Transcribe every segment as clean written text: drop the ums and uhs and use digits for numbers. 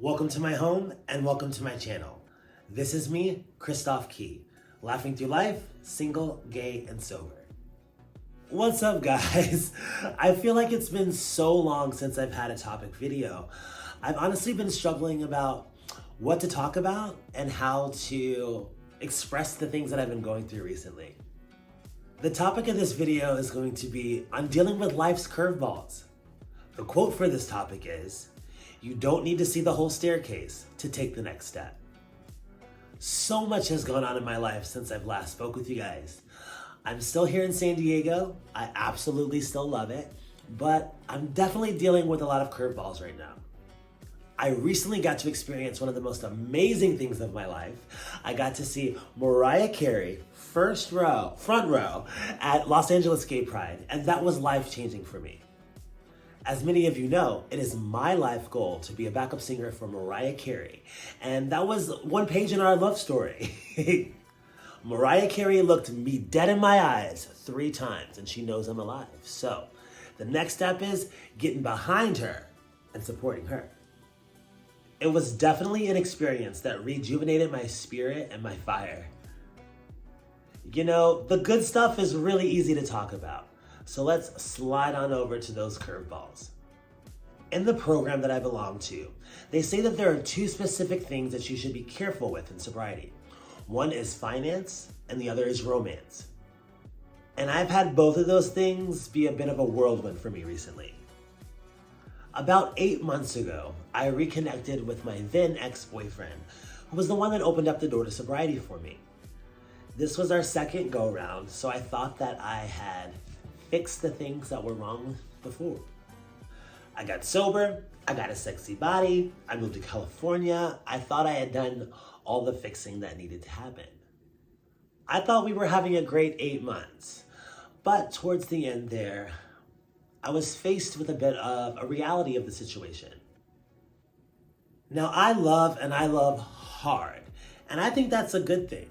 Welcome to my home and welcome to my channel. This is me, Christoph Key, laughing through life, single, gay, and sober. What's up, guys? I feel like it's been so long since I've had a topic video. I've honestly been struggling about what to talk about and how to express the things that I've been going through recently. The topic of this video is going to be on dealing with life's curveballs. The quote for this topic is, "You don't need to see the whole staircase to take the next step." So much has gone on in my life since I've last spoke with you guys. I'm still here in San Diego. I absolutely still love it, but I'm definitely dealing with a lot of curveballs right now. I recently got to experience one of the most amazing things of my life. I got to see Mariah Carey front row at Los Angeles Gay Pride, and that was life-changing for me. As many of you know, it is my life goal to be a backup singer for Mariah Carey, and that was one page in our love story. Mariah Carey looked me dead in my eyes 3 times, and she knows I'm alive. So the next step is getting behind her and supporting her. It was definitely an experience that rejuvenated my spirit and my fire. You know, the good stuff is really easy to talk about. So let's slide on over to those curveballs. In the program that I belong to, they say that there are 2 specific things that you should be careful with in sobriety. One is finance and the other is romance. And I've had both of those things be a bit of a whirlwind for me recently. About 8 months ago, I reconnected with my then ex-boyfriend, who was the one that opened up the door to sobriety for me. This was our second go-round, so I thought that I had fixed the things that were wrong before. I got sober, I got a sexy body, I moved to California. I thought I had done all the fixing that needed to happen. I thought we were having a great 8 months, but towards the end there, I was faced with a bit of a reality of the situation. Now, I love hard, and I think that's a good thing,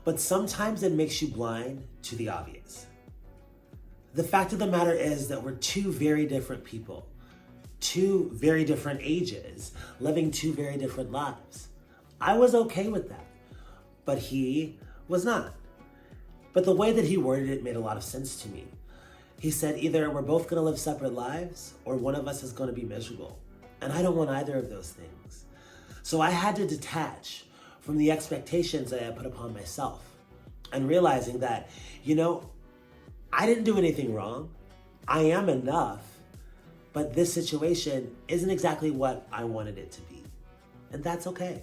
but sometimes it makes you blind to the obvious. The fact of the matter is that we're 2 very different people, 2 very different ages, living 2 very different lives. I was okay with that, but he was not. But the way that he worded it made a lot of sense to me. He said either we're both gonna live separate lives or one of us is gonna be miserable. And I don't want either of those things. So I had to detach from the expectations that I had put upon myself and realizing that, you know, I didn't do anything wrong. I am enough, but this situation isn't exactly what I wanted it to be. And that's okay.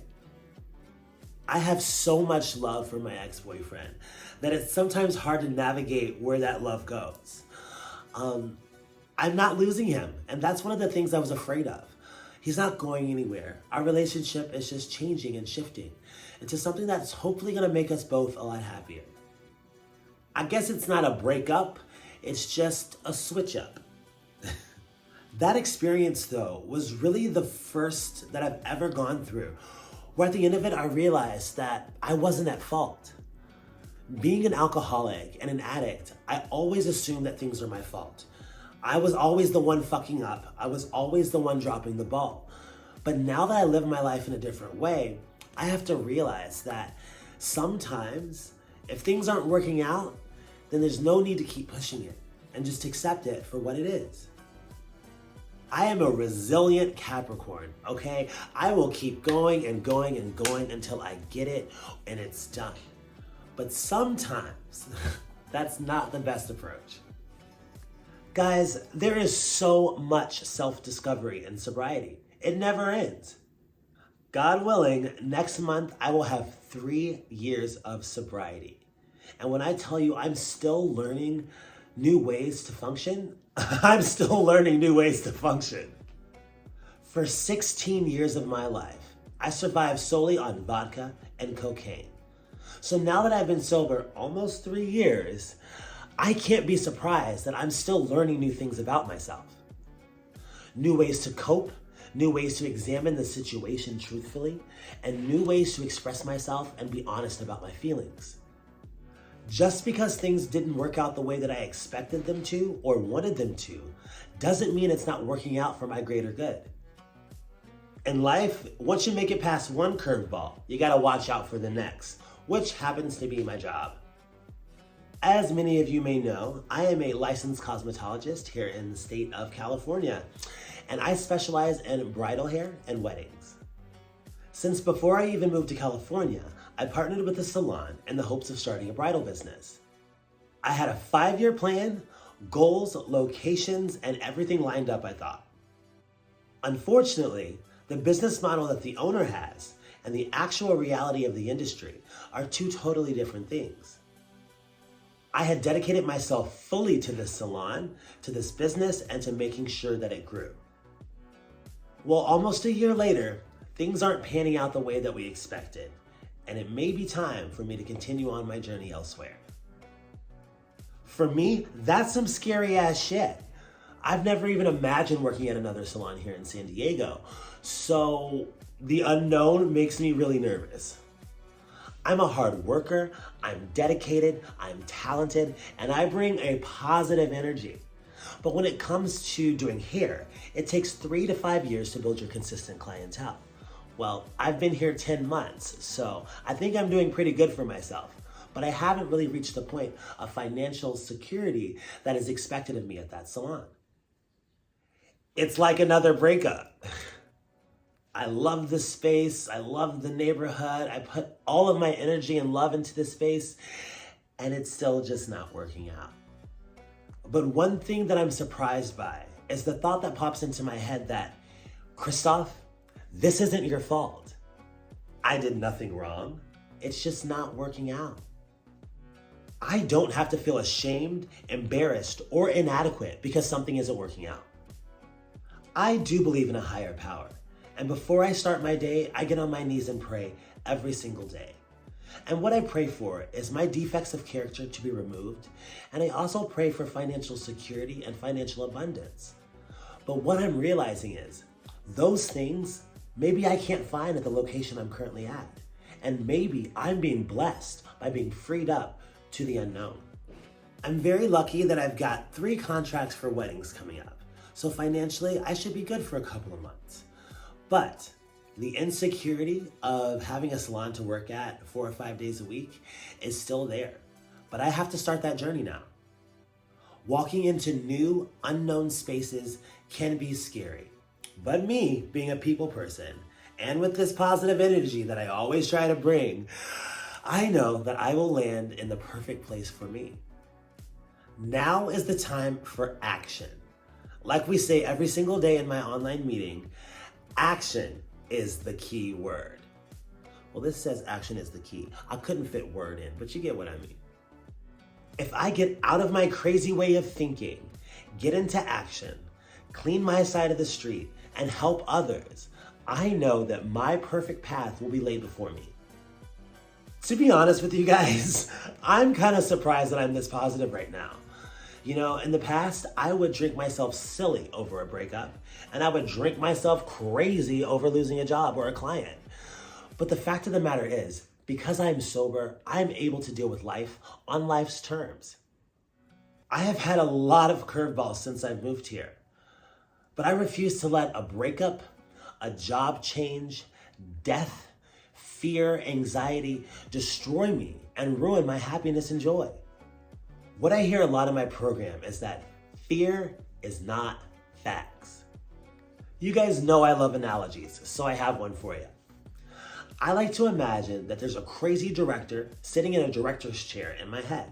I have so much love for my ex-boyfriend that it's sometimes hard to navigate where that love goes. I'm not losing him, and that's one of the things I was afraid of. He's not going anywhere. Our relationship is just changing and shifting into something that's hopefully gonna make us both a lot happier. I guess it's not a breakup, it's just a switch up. That experience, though, was really the first that I've ever gone through, where at the end of it, I realized that I wasn't at fault. Being an alcoholic and an addict, I always assumed that things are my fault. I was always the one fucking up. I was always the one dropping the ball. But now that I live my life in a different way, I have to realize that sometimes if things aren't working out, then there's no need to keep pushing it and just accept it for what it is. I am a resilient Capricorn, okay? I will keep going and going and going until I get it and it's done. But sometimes that's not the best approach. Guys, there is so much self-discovery in sobriety. It never ends. God willing, next month I will have 3 years of sobriety. And when I tell you I'm still learning new ways to function, I'm still learning new ways to function. For 16 years of my life, I survived solely on vodka and cocaine. So now that I've been sober almost 3 years, I can't be surprised that I'm still learning new things about myself. New ways to cope, new ways to examine the situation truthfully, and new ways to express myself and be honest about my feelings. Just because things didn't work out the way that I expected them to or wanted them to, doesn't mean it's not working out for my greater good. In life, once you make it past one curveball, you gotta watch out for the next, which happens to be my job. As many of you may know, I am a licensed cosmetologist here in the state of California, and I specialize in bridal hair and weddings. Since before I even moved to California, I partnered with a salon in the hopes of starting a bridal business. I had a 5-year plan, goals, locations, and everything lined up, I thought. Unfortunately, the business model that the owner has and the actual reality of the industry are two totally different things. I had dedicated myself fully to this salon, to this business, and to making sure that it grew. Well, almost a year later, things aren't panning out the way that we expected, and it may be time for me to continue on my journey elsewhere. For me, that's some scary ass shit. I've never even imagined working at another salon here in San Diego, so the unknown makes me really nervous. I'm a hard worker, I'm dedicated, I'm talented, and I bring a positive energy. But when it comes to doing hair, it takes 3 to 5 years to build your consistent clientele. Well, I've been here 10 months, so I think I'm doing pretty good for myself. But I haven't really reached the point of financial security that is expected of me at that salon. It's like another breakup. I love the space, I love the neighborhood, I put all of my energy and love into this space, and it's still just not working out. But one thing that I'm surprised by is the thought that pops into my head that, Christoph, this isn't your fault. I did nothing wrong. It's just not working out. I don't have to feel ashamed, embarrassed, or inadequate because something isn't working out. I do believe in a higher power. And before I start my day, I get on my knees and pray every single day. And what I pray for is my defects of character to be removed. And I also pray for financial security and financial abundance. But what I'm realizing is those things, maybe I can't find at the location I'm currently at. And maybe I'm being blessed by being freed up to the unknown. I'm very lucky that I've got 3 contracts for weddings coming up. So financially, I should be good for a couple of months. But the insecurity of having a salon to work at 4 or 5 days a week is still there. But I have to start that journey now. Walking into new, unknown spaces can be scary. But me, being a people person, and with this positive energy that I always try to bring, I know that I will land in the perfect place for me. Now is the time for action. Like we say every single day in my online meeting, action is the key word. Well, this says action is the key. I couldn't fit word in, but you get what I mean. If I get out of my crazy way of thinking, get into action, clean my side of the street, and help others, I know that my perfect path will be laid before me. To be honest with you guys, I'm kind of surprised that I'm this positive right now. You know, in the past, I would drink myself silly over a breakup, and I would drink myself crazy over losing a job or a client. But the fact of the matter is, because I'm sober, I'm able to deal with life on life's terms. I have had a lot of curveballs since I've moved here, but I refuse to let a breakup, a job change, death, fear, anxiety destroy me and ruin my happiness and joy. What I hear a lot in my program is that fear is not facts. You guys know I love analogies, so I have one for you. I like to imagine that there's a crazy director sitting in a director's chair in my head.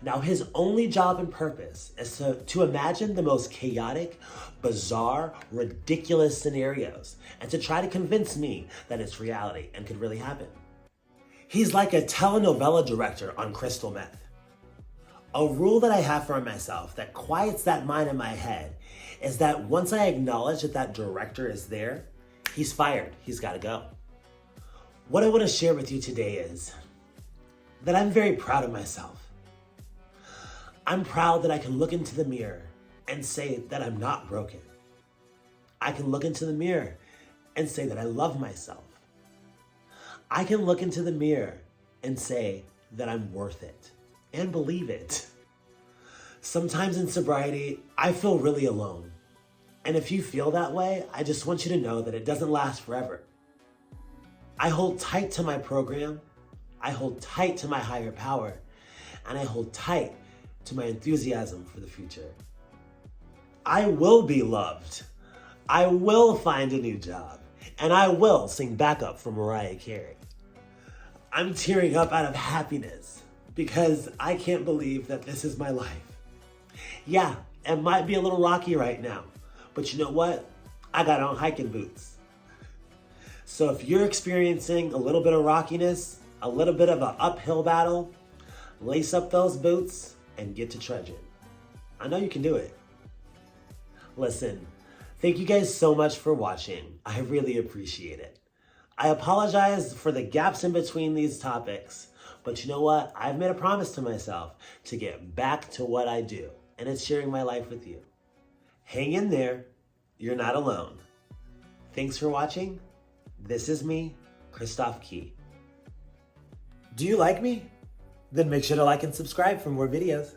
Now, his only job and purpose is to imagine the most chaotic, bizarre, ridiculous scenarios and to try to convince me that it's reality and could really happen. He's like a telenovela director on crystal meth. A rule that I have for myself that quiets that mind in my head is that once I acknowledge that that director is there, he's fired, he's gotta go. What I wanna share with you today is that I'm very proud of myself. I'm proud that I can look into the mirror and say that I'm not broken. I can look into the mirror and say that I love myself. I can look into the mirror and say that I'm worth it. And believe it. Sometimes in sobriety, I feel really alone. And if you feel that way, I just want you to know that it doesn't last forever. I hold tight to my program, I hold tight to my higher power, and I hold tight to my enthusiasm for the future. I will be loved. I will find a new job, and I will sing backup for Mariah Carey. I'm tearing up out of happiness because I can't believe that this is my life. Yeah, it might be a little rocky right now, but you know what? I got on hiking boots. So if you're experiencing a little bit of rockiness, a little bit of an uphill battle, lace up those boots and get to trudging. I know you can do it. Listen, thank you guys so much for watching. I really appreciate it. I apologize for the gaps in between these topics, but you know what? I've made a promise to myself to get back to what I do, and it's sharing my life with you. Hang in there. You're not alone. Thanks for watching. This is me, Christoph Key. Do you like me? Then make sure to like and subscribe for more videos.